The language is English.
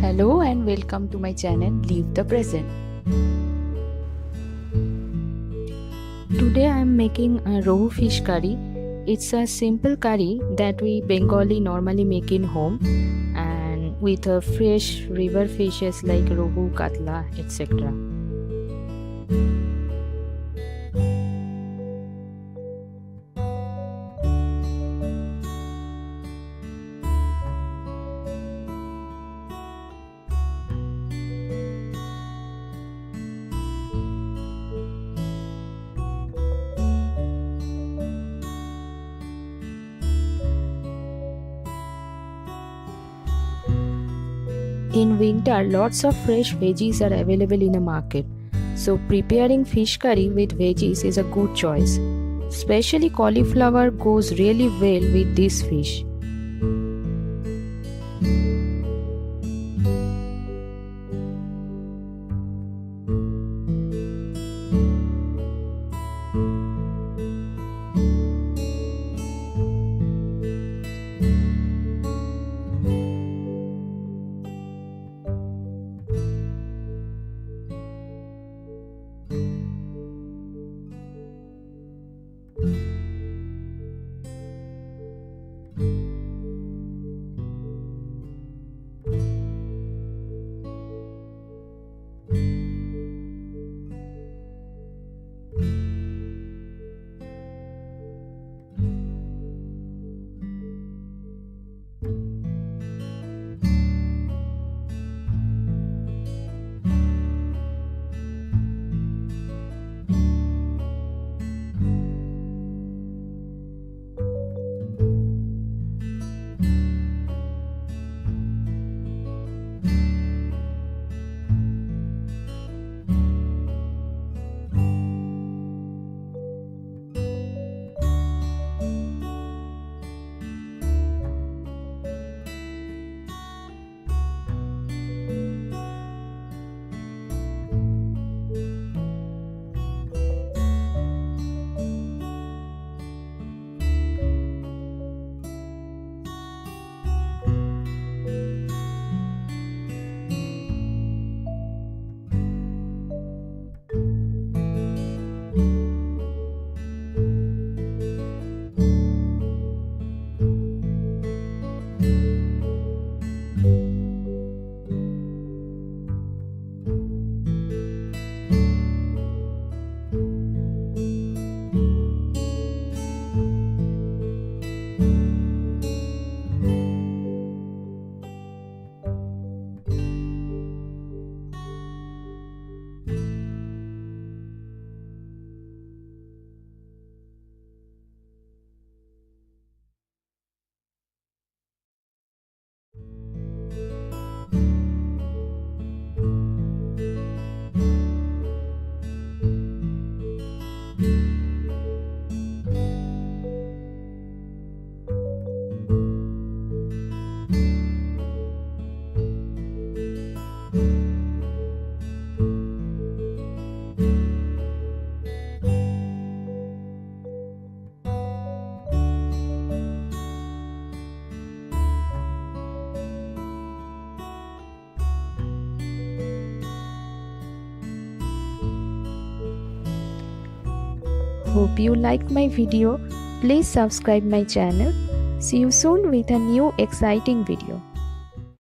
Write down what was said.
Hello and welcome to my channel Live the Present. Today I am making a Rohu fish curry. It's a simple curry that we Bengali normally make in home and with fresh river fishes like Rohu, Katla, etc. In winter, lots of fresh veggies are available in a market. So preparing fish curry with veggies is a good choice. Especially cauliflower goes really well with this fish. Hope you liked my video. Please subscribe my channel. See you soon with a new exciting video.